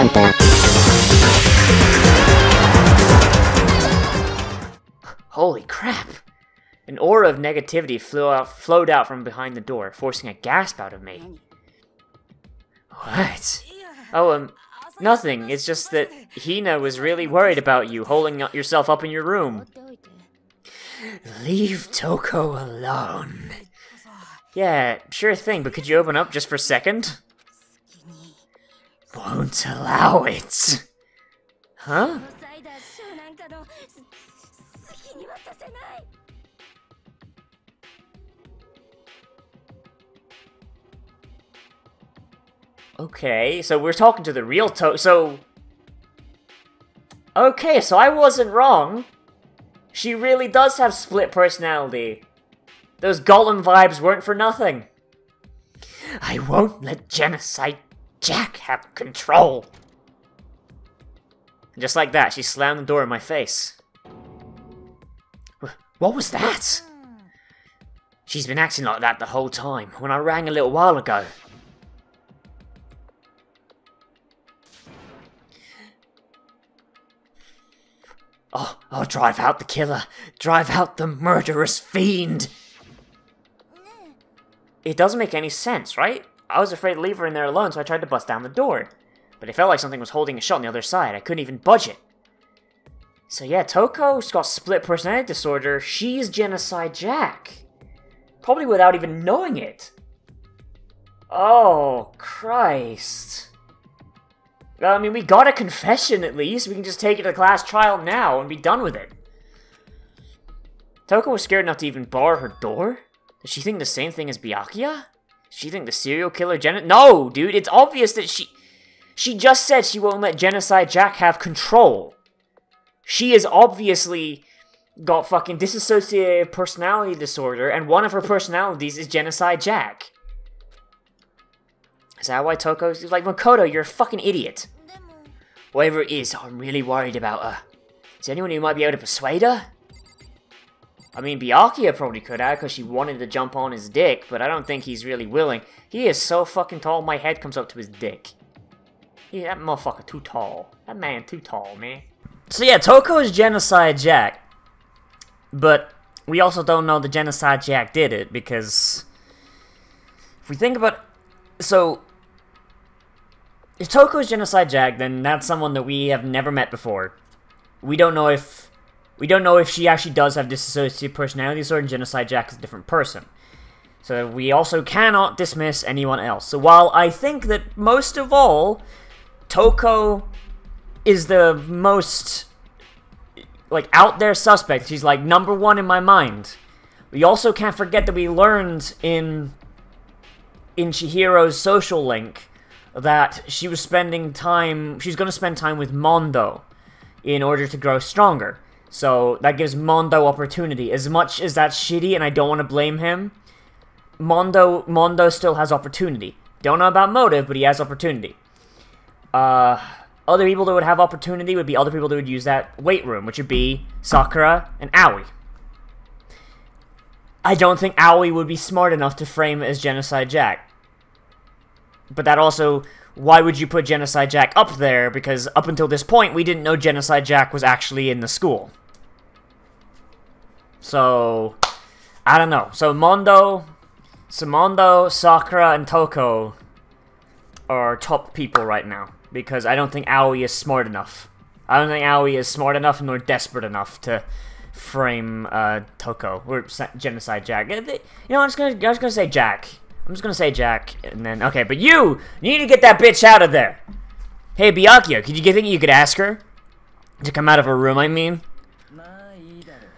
Danganronpa. Holy crap! An aura of negativity flowed out from behind the door, forcing a gasp out of me. What? Oh, nothing. It's just that Hina was really worried about you, holding yourself up in your room. Leave Toko alone. Yeah, sure thing, but could you open up just for a second? Won't allow it. Huh? Okay, so we're talking to the real Toko, okay, so I wasn't wrong. She really does have split personality. Those golem vibes weren't for nothing. I won't let Genocide Jack have control. And just like that, she slammed the door in my face. What was that? She's been acting like that the whole time, when I rang a little while ago. Oh, drive out the killer. Drive out the murderous fiend. It doesn't make any sense, right? I was afraid to leave her in there alone, so I tried to bust down the door. But it felt like something was holding a shut on the other side. I couldn't even budge it. So yeah, Toko's got split personality disorder. She's Genocide Jack. Probably without even knowing it. Oh, Christ. Well, I mean, we got a confession at least. We can just take it to class trial now and be done with it. Toko was scared enough to even bar her door? Does she think the same thing as Byakuya? Does she think the serial killer No, dude, it's obvious that she just said she won't let Genocide Jack have control. She has obviously got fucking dissociative personality disorder, and one of her personalities is Genocide Jack. Is that why Toko's like, Makoto, you're a fucking idiot. Whatever it is, I'm really worried about her. Is there anyone who might be able to persuade her? I mean, Byakuya probably could have, because she wanted to jump on his dick, but I don't think he's really willing. He is so fucking tall, my head comes up to his dick. Yeah, that motherfucker too tall. That man too tall, man. So yeah, Toko is Genocide Jack. But we also don't know the Genocide Jack did it, because if we think about... So, if Toko is Genocide Jack, then that's someone that we have never met before. We don't know if she actually does have dissociative personality disorder, and Genocide Jack is a different person. So we also cannot dismiss anyone else. So while I think that most of all, Toko is the most, like, out there suspect. She's like #1 in my mind. We also can't forget that we learned in Chihiro's social link that she was spending time, she's going to spend time with Mondo in order to grow stronger. So that gives Mondo opportunity. As much as that's shitty and I don't want to blame him, Mondo still has opportunity. Don't know about motive, but he has opportunity. Other people that would have opportunity would be other people that would use that weight room, which would be Sakura and Aoi. I don't think Aoi would be smart enough to frame it as Genocide Jack. But that also, why would you put Genocide Jack up there? Because up until this point, we didn't know Genocide Jack was actually in the school. So, I don't know. So Mondo, Sakura, and Toko are top people right now. Because I don't think Aoi is smart enough. I don't think Aoi is smart enough nor desperate enough to frame Toko or Genocide Jack. You know, I'm just gonna say Jack. I'm just gonna say Jack, and then okay. But you need to get that bitch out of there. Hey, Byakuya, could you think you could ask her to come out of her room? I mean,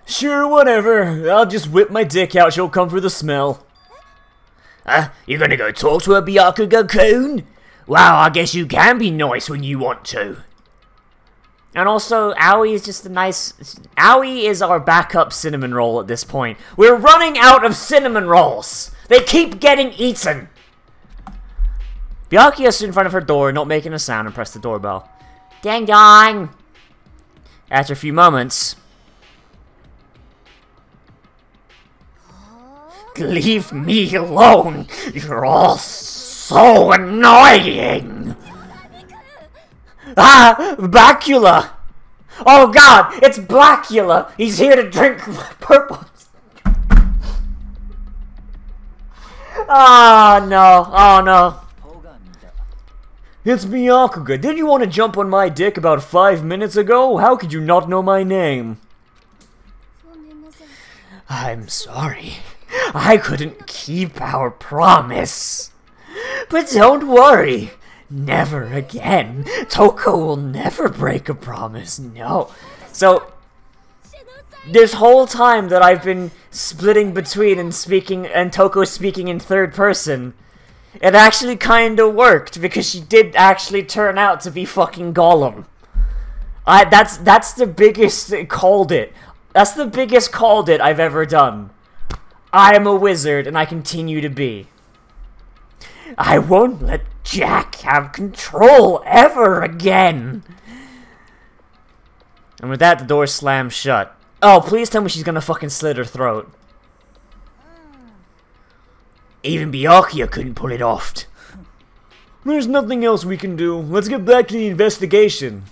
sure, whatever. I'll just whip my dick out. She'll come for the smell. You gonna go talk to her, Byakuya-kun? Wow, I guess you can be nice when you want to. And also, Aoi is just a nice... Aoi is our backup cinnamon roll at this point. We're running out of cinnamon rolls! They keep getting eaten! Byakuya stood in front of her door, not making a sound, and pressed the doorbell. Ding dong! After a few moments... Leave me alone! You're all so annoying! Ah! Blackula! Oh god! It's Blackula! He's here to drink purple... Oh no! Oh no! It's Byakuya. Did you want to jump on my dick about 5 minutes ago? How could you not know my name? I'm sorry. I couldn't keep our promise. But don't worry. Never again. Toko will never break a promise. No. So, this whole time that I've been splitting between and Toko speaking in third person, it actually kinda worked, because she did actually turn out to be fucking Gollum. That's the biggest called it. That's the biggest called it I've ever done. I am a wizard, and I continue to be. I won't let Jack have control ever again. And with that, the door slams shut. Oh, please tell me she's gonna fucking slit her throat. Even Byakuya couldn't pull it off. There's nothing else we can do. Let's get back to the investigation.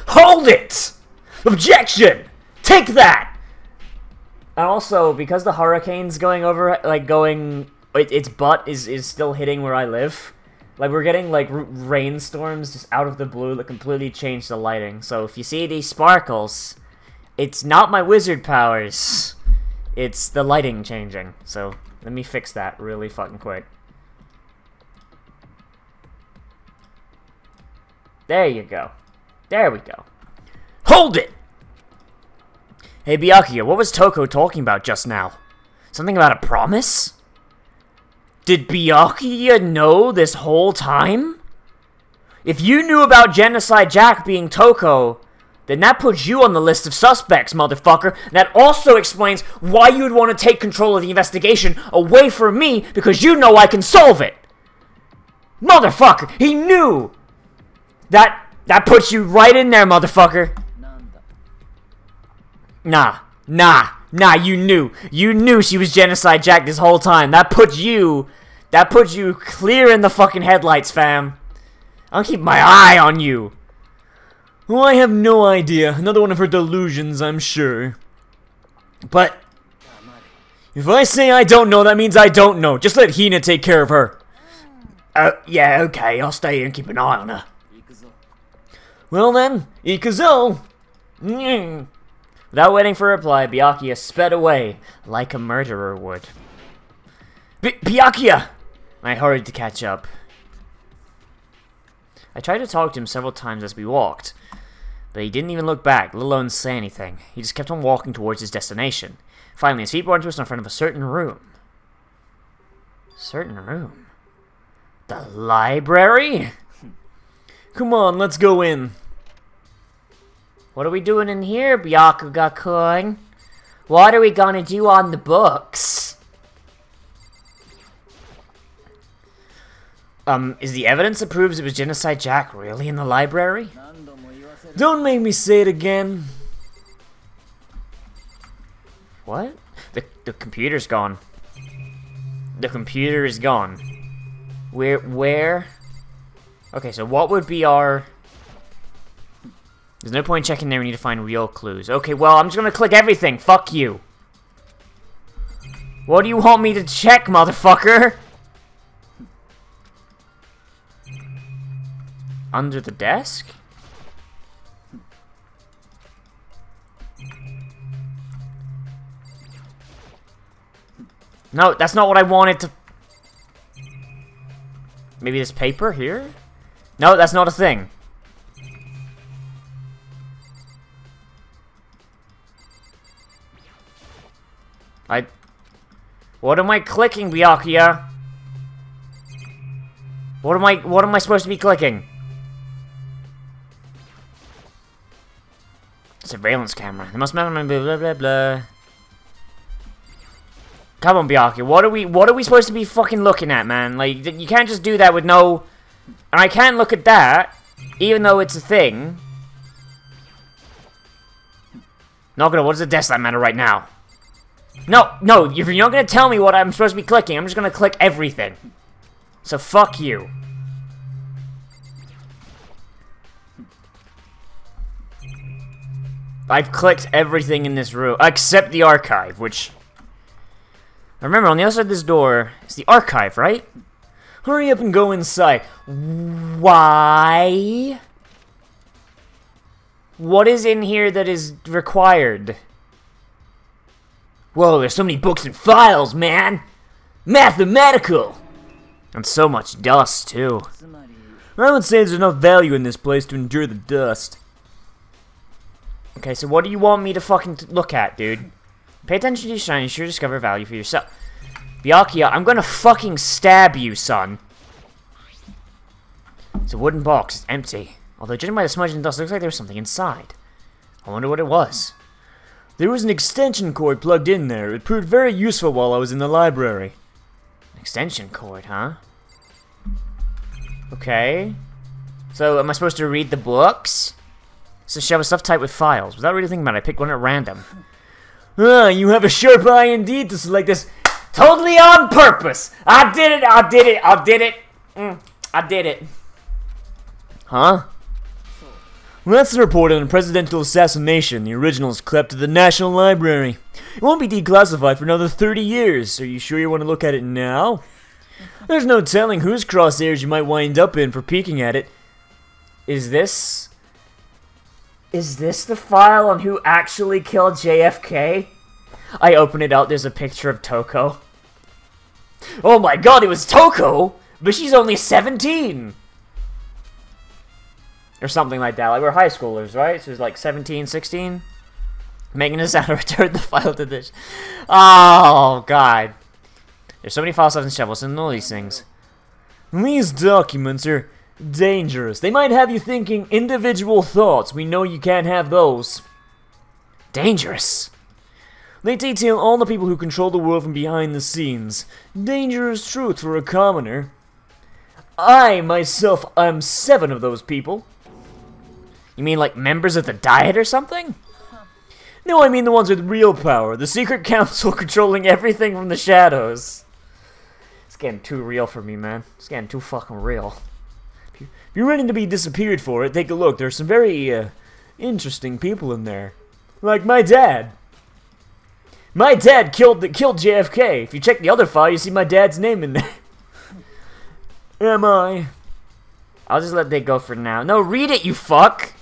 Hold it! Objection! Take that! And also, because the hurricane's going over, like, its butt is still hitting where I live. Like, we're getting, like, rainstorms just out of the blue that completely change the lighting. So if you see these sparkles, it's not my wizard powers. It's the lighting changing. So let me fix that really fucking quick. There you go. There we go. Hold it! Hey, Byakuya, what was Toko talking about just now? Something about a promise? Did Byakuya know this whole time? If you knew about Genocide Jack being Toko, then that puts you on the list of suspects, motherfucker. That also explains why you would want to take control of the investigation away from me, because you know I can solve it. Motherfucker, he knew! That puts you right in there, motherfucker. Nah, you knew. You knew she was Genocide Jack this whole time. That puts you clear in the fucking headlights, fam. I'll keep my eye on you. Well, I have no idea. Another one of her delusions, I'm sure. But if I say I don't know, that means I don't know. Just let Hina take care of her. Yeah, okay. I'll stay here and keep an eye on her. Well then, Ikuzo! Without waiting for a reply, Byakuya sped away, like a murderer would. Byakuya! I hurried to catch up. I tried to talk to him several times as we walked, but he didn't even look back, let alone say anything. He just kept on walking towards his destination. Finally, his feet brought to us in front of a certain room. Certain room? The library? Come on, let's go in. What are we doing in here, Byakuya-kun? What are we gonna do on the books? Is the evidence that proves it was Genocide Jack really in the library? Don't make me say it again. What? The computer's gone. The computer is gone. Where? Okay, so what would be our... There's no point checking there, we need to find real clues. Okay, well, I'm just gonna click everything. Fuck you. What do you want me to check, motherfucker? Under the desk? No, that's not what I wanted to... Maybe this paper here? No, that's not a thing. What am I clicking, Byakuya? What am I supposed to be clicking? Surveillance camera. They must blah blah blah blah. Come on, Byakuya. What are we supposed to be fucking looking at, man? Like, you can't just do that with no... And I can't look at that, even though it's a thing. Not gonna... What does the desk matter right now? No, if you're not gonna tell me what I'm supposed to be clicking, I'm just gonna click everything. So fuck you. I've clicked everything in this room, except the archive, which... Remember, on the other side of this door, it's the archive, right? Hurry up and go inside. Why? What is in here that is required? Whoa, there's so many books and files, man! Mathematical! And so much dust, too. I would say there's enough value in this place to endure the dust. Okay, so what do you want me to fucking look at, dude? Pay attention to your shine and sure discover value for yourself. Byakuya, I'm gonna fucking stab you, son. It's a wooden box. It's empty. Although, judging by the smudge and dust, it looks like there was something inside. I wonder what it was. There was an extension cord plugged in there. It proved very useful while I was in the library. An extension cord, huh? Okay. So, am I supposed to read the books? So, she have a stuff typed with files. Without really thinking about it, I picked one at random. Ah, you have a sharp eye indeed to select this. Totally on purpose! I did it! I did it! I did it! I did it. Huh? Well, that's the report on a presidential assassination. The original is kept to the National Library. It won't be declassified for another 30 years. Are you sure you want to look at it now? There's no telling whose crosshairs you might wind up in for peeking at it. Is this the file on who actually killed JFK? I open it out, there's a picture of Toko. Oh my god, it was Toko! But she's only 17! Or something like that. Like, we're high schoolers, right? So it's like 17, 16? Making us out to return the file to this. Oh, god. There's so many file stuff and shovels and all these things. These documents are dangerous. They might have you thinking individual thoughts. We know you can't have those. Dangerous. They detail all the people who control the world from behind the scenes. Dangerous truth for a commoner. I, myself, am 7 of those people. You mean like members of the Diet or something? No, I mean the ones with real power. The secret council controlling everything from the shadows. It's getting too real for me, man. It's getting too fucking real. If you're ready to be disappeared for it, take a look. There's some very, interesting people in there. Like my dad. My dad killed JFK. If you check the other file, you see my dad's name in there. Am I? I'll just let that go for now. No, read it, you fuck!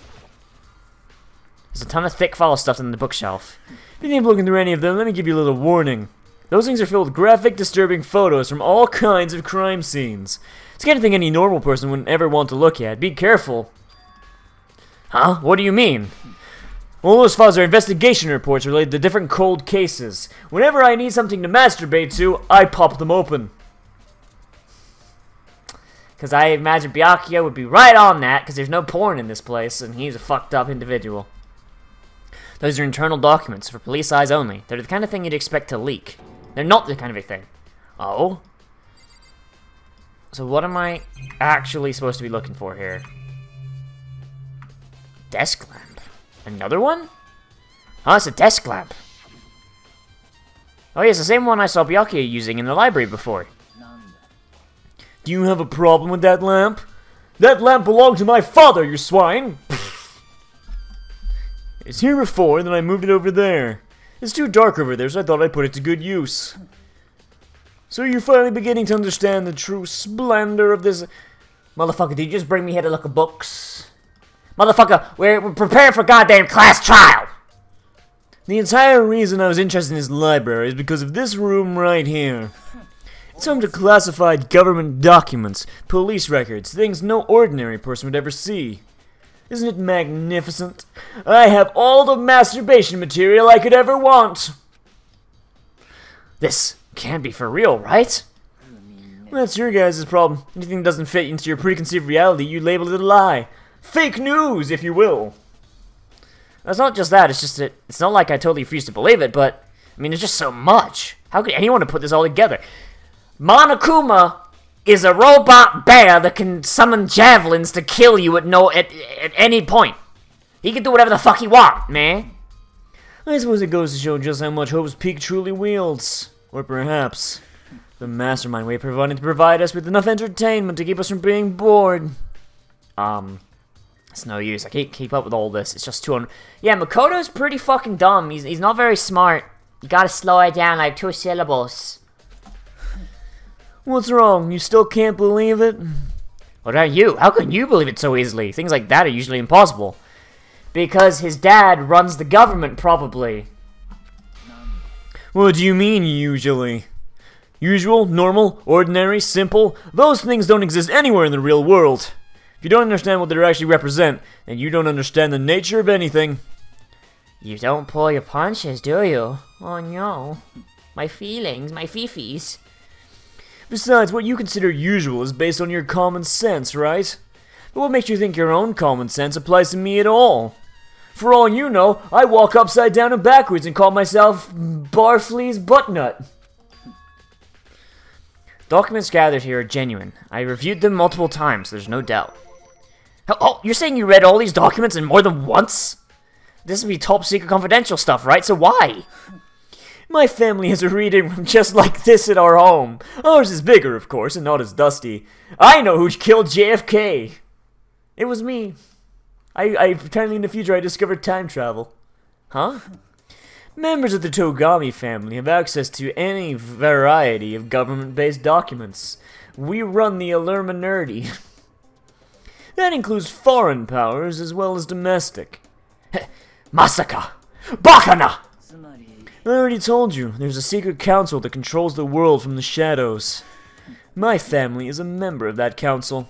There's a ton of thick file stuff in the bookshelf. If you ain't looking through any of them, let me give you a little warning. Those things are filled with graphic, disturbing photos from all kinds of crime scenes. It's the kind of thing any normal person wouldn't ever want to look at. Be careful. Huh? What do you mean? All those files are investigation reports related to different cold cases. Whenever I need something to masturbate to, I pop them open. Because I imagine Byakuya would be right on that, because there's no porn in this place, and he's a fucked up individual. Those are internal documents, for police eyes only. They're the kind of thing you'd expect to leak. They're not the kind of a thing. Oh? So what am I actually supposed to be looking for here? Desk lamp. Another one? Oh, it's a desk lamp. Oh, yeah, it's the same one I saw Byakuya using in the library before. Do you have a problem with that lamp? That lamp belonged to my father, you swine! It's here before, and then I moved it over there. It's too dark over there, so I thought I'd put it to good use. So you're finally beginning to understand the true splendor of this... Motherfucker, did you just bring me here to look at books? Motherfucker, we're preparing for goddamn class trial! The entire reason I was interested in this library is because of this room right here. It's home to classified government documents, police records, things no ordinary person would ever see. Isn't it magnificent? I have all the masturbation material I could ever want! This can't be for real, right? Well, that's your guys' problem. Anything that doesn't fit into your preconceived reality, you label it a lie. Fake news, if you will. It's not just that, it's just that it's not like I totally refuse to believe it, but, I mean, there's just so much. How could anyone have put this all together? Monokuma is a robot bear that can summon javelins to kill you at any point. He can do whatever the fuck he wants, man. I suppose it goes to show just how much Hope's Peak truly wields. Or perhaps the mastermind way provided to provide us with enough entertainment to keep us from being bored. It's no use. I can't keep up with all this. It's just too Yeah, Makoto's pretty fucking dumb. He's not very smart. You gotta slow it down like 2 syllables. What's wrong? You still can't believe it? What about you? How can you believe it so easily? Things like that are usually impossible. Because his dad runs the government, probably. What do you mean, usually? Usual, normal, ordinary, simple? Those things don't exist anywhere in the real world. If you don't understand what they actually represent, then you don't understand the nature of anything. You don't pull your punches, do you? Oh no. My feelings, my fifis. Besides, what you consider usual is based on your common sense, right? But what makes you think your own common sense applies to me at all? For all you know, I walk upside down and backwards and call myself Barflea's Buttnut. Documents gathered here are genuine. I reviewed them multiple times, there's no doubt. Oh, you're saying you read all these documents and more than once? This would be top secret confidential stuff, right? So why? My family has a reading room just like this at our home. Ours is bigger, of course, and not as dusty. I know who killed JFK. It was me. Apparently in the future I discovered time travel. Huh? Members of the Togami family have access to any variety of government-based documents. We run the Illuminati. That includes foreign powers as well as domestic. Masaka! Bakana! I already told you, there's a secret council that controls the world from the shadows. My family is a member of that council.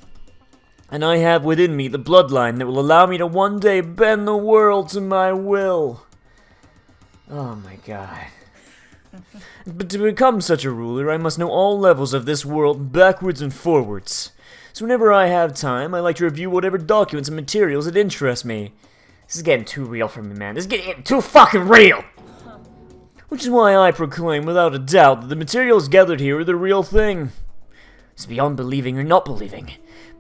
And I have within me the bloodline that will allow me to one day bend the world to my will. Oh my god. But to become such a ruler, I must know all levels of this world backwards and forwards. So whenever I have time, I like to review whatever documents and materials that interest me. This is getting too real for me, man. This is getting too fucking real! Which is why I proclaim without a doubt that the materials gathered here are the real thing. It's beyond believing or not believing.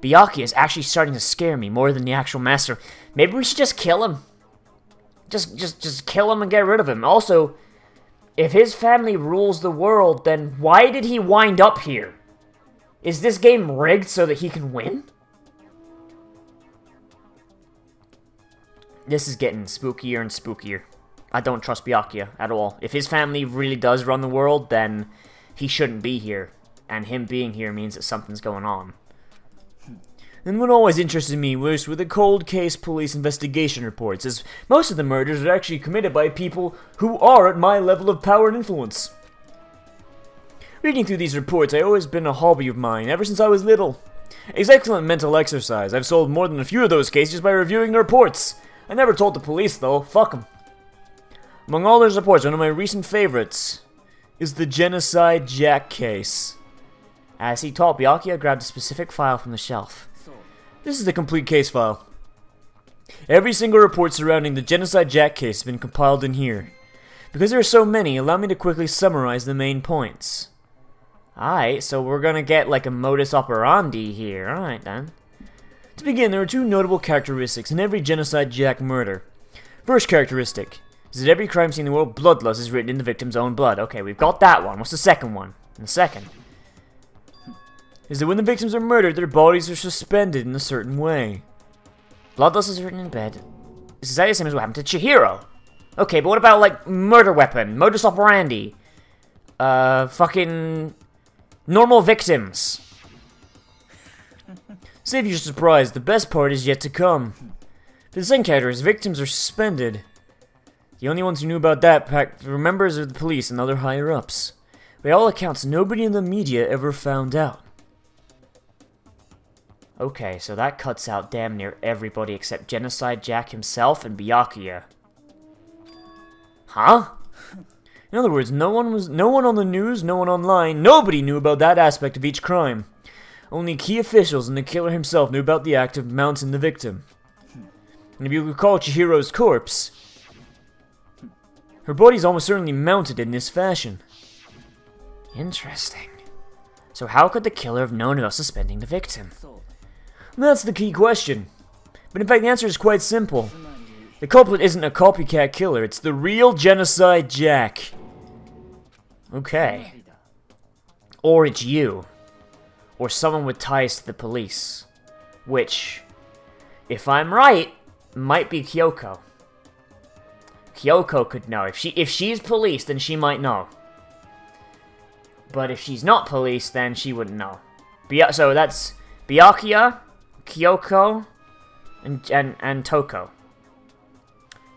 Byakuya is actually starting to scare me more than the actual master. Maybe we should just kill him. Just kill him and get rid of him. Also, if his family rules the world, then why did he wind up here? Is this game rigged so that he can win? This is getting spookier and spookier. I don't trust Byakuya at all. If his family really does run the world, then he shouldn't be here. And him being here means that something's going on. And what always interested me was with the cold case police investigation reports, as most of the murders are actually committed by people who are at my level of power and influence. Reading through these reports has always been a hobby of mine, ever since I was little. It's excellent mental exercise. I've solved more than a few of those cases by reviewing the reports. I never told the police, though. Fuck them. Among all those reports, one of my recent favorites is the Genocide Jack case. As he talked, Byakuya grabbed a specific file from the shelf. This is the complete case file. Every single report surrounding the Genocide Jack case has been compiled in here. Because there are so many, allow me to quickly summarize the main points. Alright, so we're gonna get like a modus operandi here. Alright then. To begin, there are two notable characteristics in every Genocide Jack murder. First characteristic is that every crime scene in the world, bloodlust is written in the victim's own blood. Okay, we've got that one. What's the second one? And the second is that when the victims are murdered, their bodies are suspended in a certain way. Bloodlust is written in bed. This is exactly the same as what happened to Chihiro. Okay, but what about, like, murder weapon, modus operandi? Fucking normal victims. Save your surprise, the best part is yet to come. For the second characters, victims are suspended. The only ones who knew about that were members of the police and other higher-ups. By all accounts, nobody in the media ever found out. Okay, so that cuts out damn near everybody except Genocide Jack himself and Byakuya. Huh? In other words, no one on the news, no one online, nobody knew about that aspect of each crime. Only key officials and the killer himself knew about the act of mounting the victim. And if you recall Chihiro's corpse, her body's almost certainly mounted in this fashion. Interesting. So how could the killer have known about suspending the victim? That's the key question. But in fact, the answer is quite simple. The culprit isn't a copycat killer, it's the real Genocide Jack. Okay. Or it's you. Or someone with ties to the police. Which, if I'm right, might be Kyoko. Kyoko could know. If she's police, then she might know. But if she's not police, then she wouldn't know. So that's Byakuya, Kyoko, and Toko.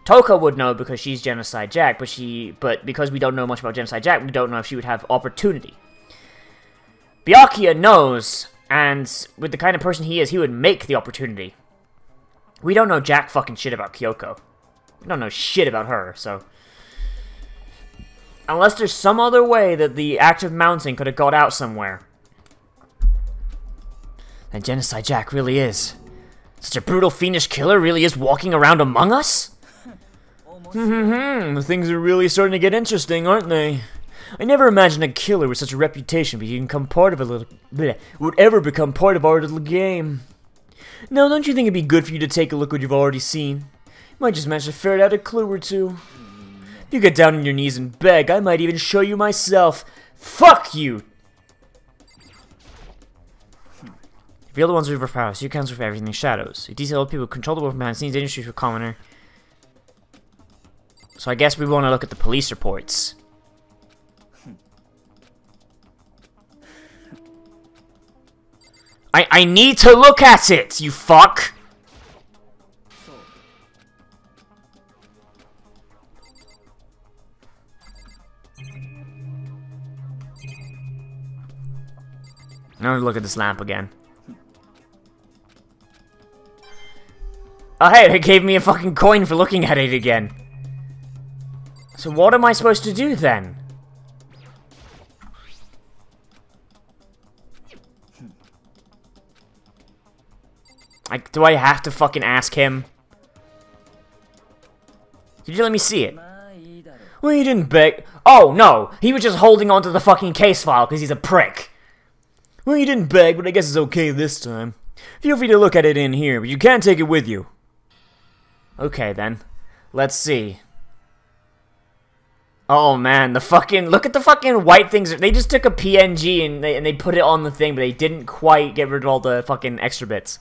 Toko would know because she's Genocide Jack, but because we don't know much about Genocide Jack, we don't know if she would have opportunity. Byakuya knows, and with the kind of person he is, he would make the opportunity. We don't know jack fucking shit about Kyoko. We don't know shit about her, so... Unless there's some other way that the act of mounting could have got out somewhere. And Genocide Jack really is. Such a brutal, fiendish killer really is walking around among us? Things are really starting to get interesting, aren't they? I never imagined a killer with such a reputation would ever become part of our little game. Now, don't you think it'd be good for you to take a look at what you've already seen? You might just manage to ferret out a clue or two. If you get down on your knees and beg, I might even show you myself. Fuck you! Reveal the ones with overpowers. You cancel for everything in shadows. You detail people who control the world from behind the scenes, industry for commoner. So I guess we want to look at the police reports. I need to look at it, you fuck! Now look at this lamp again. Oh hey, they gave me a fucking coin for looking at it again. So what am I supposed to do then? Like, do I have to fucking ask him? Could you let me see it? Well, you didn't beg. Oh, no. He was just holding onto the fucking case file because he's a prick. Well, you didn't beg, but I guess it's okay this time. Feel free to look at it in here, but you can't take it with you. Okay, then. Let's see. Oh, man. The fucking... Look at the fucking white things. They just took a PNG and they put it on the thing, but they didn't quite get rid of all the fucking extra bits.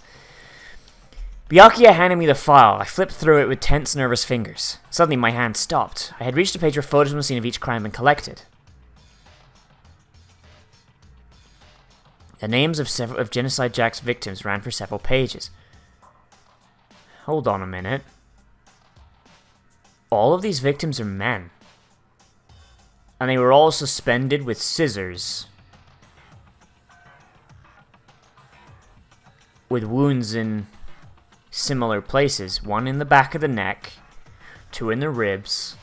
Byakuya handed me the file. I flipped through it with tense, nervous fingers. Suddenly, my hand stopped. I had reached a page where photos from the scene of each crime had been collected. The names of Genocide Jack's victims ran for several pages. Hold on a minute. All of these victims are men. And they were all suspended with scissors. With wounds in... similar places. One in the back of the neck, 2 in the ribs,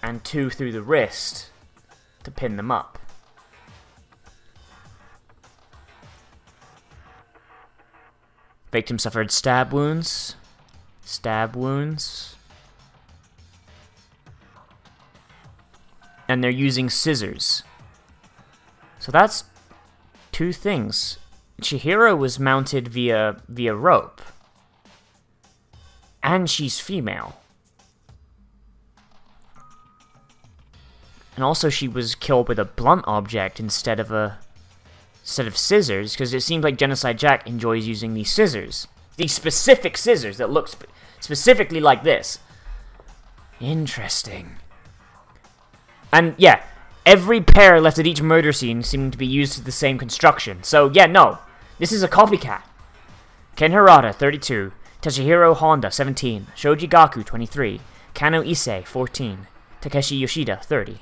and 2 through the wrist to pin them up. Victim suffered stab wounds, and they're using scissors. So that's 2 things. Chihiro was mounted via rope. And she's female. And also she was killed with a blunt object instead of scissors, because it seems like Genocide Jack enjoys using these scissors. These specific scissors that look specifically like this. Interesting. And yeah, every pair left at each murder scene seemed to be used to the same construction. So yeah, no. This is a copycat. Ken Harada, 32. Toshihiro Honda, 17. Shoji Gaku, 23. Kano Issei, 14. Takeshi Yoshida, 30.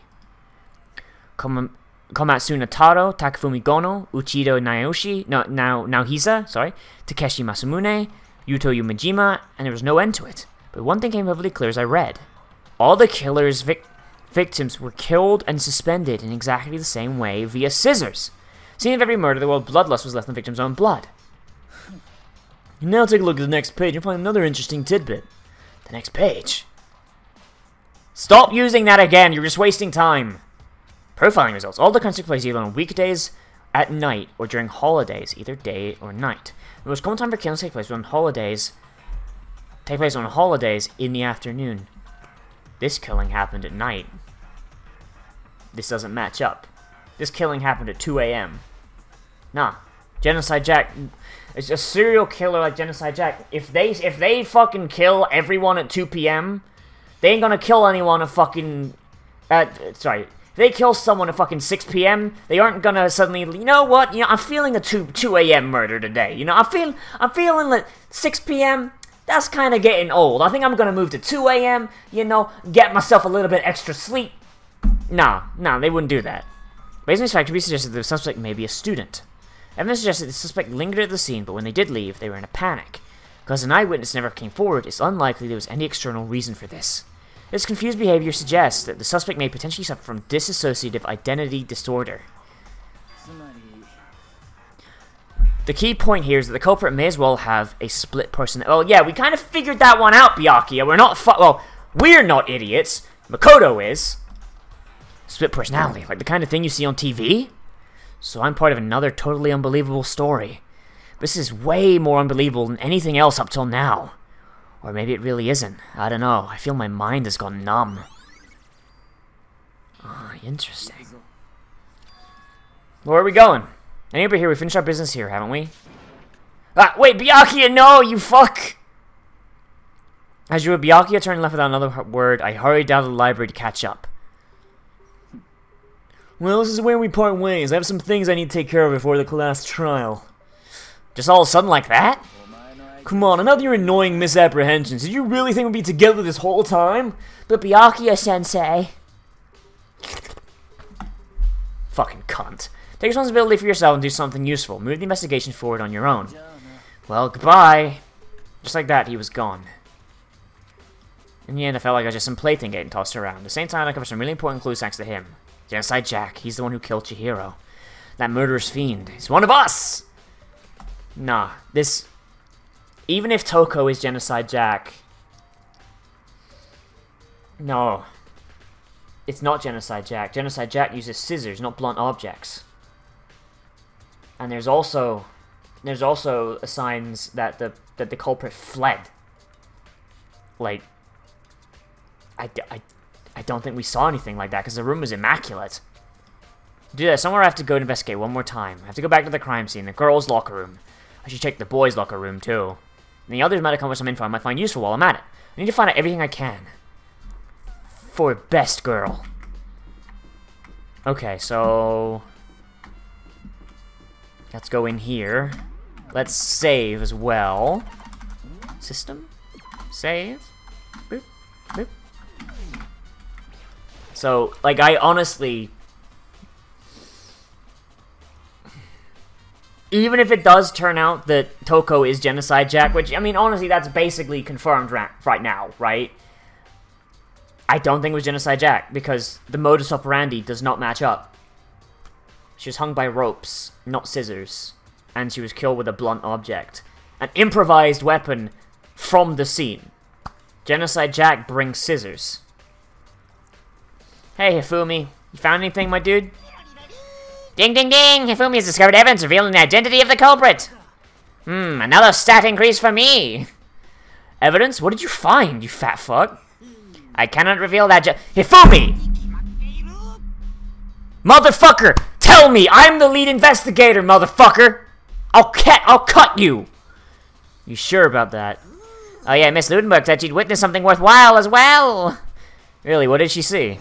Komatsuna Taro, Takafumi Gono, Uchido Naohisa, Takeshi Masamune, Yuto Yumejima, and there was no end to it. But one thing came perfectly clear as I read. All the killer's victims were killed and suspended in exactly the same way via scissors. Scene of every murder, the word bloodlust was left in the victim's own blood. Now take a look at the next page and find another interesting tidbit. The next page. Stop using that again, you're just wasting time. Profiling results. All the crimes took place either on weekdays, at night, or during holidays, either day or night. The most common time for killings take place on holidays in the afternoon. This killing happened at night. This doesn't match up. This killing happened at 2 AM. Nah. Genocide Jack. It's a serial killer like Genocide Jack. If they fucking kill everyone at 2 p.m., they ain't gonna kill anyone at fucking... sorry. If they kill someone at fucking 6 p.m., they aren't gonna suddenly... You know what? I'm feeling a 2 a.m. murder today. I'm feeling like 6 p.m., that's kind of getting old. I think I'm gonna move to 2 a.m., get myself a little bit extra sleep. Nah, they wouldn't do that. Based on these facts, we suggested that the suspect may be a student. Evidence suggested the suspect lingered at the scene, but when they did leave, they were in a panic. Because an eyewitness never came forward, it's unlikely there was any external reason for this. This confused behavior suggests that the suspect may potentially suffer from dissociative identity disorder. The key point here is that the culprit may as well have a split personality. Well, yeah, we kind of figured that one out, Byakuya. We're not idiots. Makoto is. Split personality, like the kind of thing you see on TV? So I'm part of another totally unbelievable story. This is way more unbelievable than anything else up till now. Or maybe it really isn't. I don't know. I feel my mind has gone numb. Ah, interesting. Where are we going? Anybody here? We finished our business here, haven't we? Ah, wait, Byakuya, no, you fuck! As you were, Byakuya turned left without another word. I hurried down to the library to catch up. Well, this is where we part ways. I have some things I need to take care of before the class trial. Just all of a sudden like that? Come on, another your annoying misapprehensions. Did you really think we'd be together this whole time? But Byakuya-sensei... Fucking cunt. Take responsibility for yourself and do something useful. Move the investigation forward on your own. Well, goodbye. Just like that, he was gone. In the end, I felt like I was just some plaything getting tossed around. At the same time, I covered some really important clues thanks to him. Genocide Jack. He's the one who killed Chihiro. That murderous fiend. He's one of us! Nah, this... Even if Toko is Genocide Jack... No. It's not Genocide Jack. Genocide Jack uses scissors, not blunt objects. And there's also signs that the culprit fled. Like... I don't think we saw anything like that, because the room was immaculate. To do that, somewhere I have to go to investigate one more time. I have to go back to the crime scene, the girls' locker room. I should check the boys' locker room, too. And the others might have come with some info I might find useful while I'm at it. I need to find out everything I can. For best girl. Okay, so... Let's go in here. Let's save as well. System? Save? Boop. Boop. So, like, I honestly... Even if it does turn out that Toko is Genocide Jack, which, I mean, honestly, that's basically confirmed right now, right? I don't think it was Genocide Jack, because the modus operandi does not match up. She was hung by ropes, not scissors, and she was killed with a blunt object. An improvised weapon from the scene. Genocide Jack brings scissors. Hey, Hifumi. You found anything, my dude? Ding ding ding! Hifumi has discovered evidence revealing the identity of the culprit! Another stat increase for me! Evidence? What did you find, you fat fuck? I cannot reveal that Hifumi! Motherfucker! Tell me! I'm the lead investigator, motherfucker! I'll cut you! You sure about that? Oh yeah, Miss Ludenberg said she'd witnessed something worthwhile as well! Really, what did she see?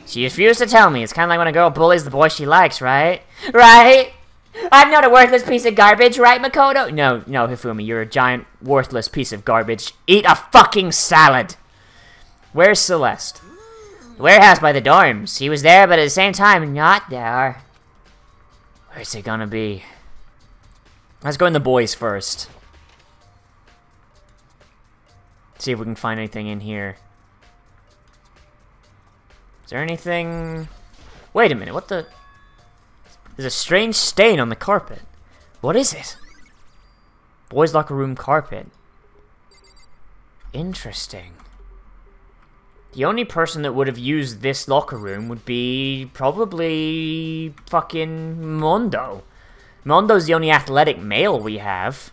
She refused to tell me. It's kind of like when a girl bullies the boy she likes, right? Right? I'm not a worthless piece of garbage, right, Makoto? No, Hifumi, you're a giant, worthless piece of garbage. Eat a fucking salad! Where's Celeste? The warehouse by the dorms. He was there, but at the same time, not there. Where's he gonna be? Let's go in the boys first. See if we can find anything in here. Is there anything... Wait a minute, what the... There's a strange stain on the carpet. What is it? Boys' locker room carpet. Interesting. The only person that would have used this locker room would be... probably... fucking... Mondo. Mondo's the only athletic male we have.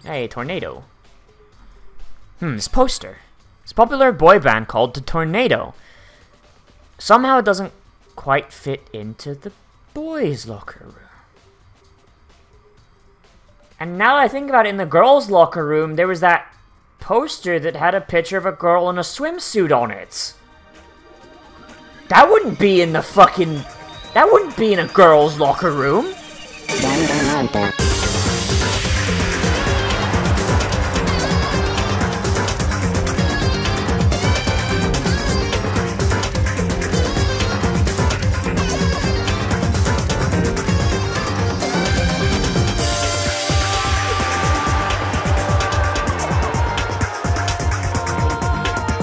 Hey, tornado. This poster. It's a popular boy band called the Tornado. Somehow it doesn't quite fit into the boys' locker room. And now that I think about it, in the girls' locker room, there was that poster that had a picture of a girl in a swimsuit on it. That wouldn't be in the fucking... That wouldn't be in a girls' locker room. Danganronpa.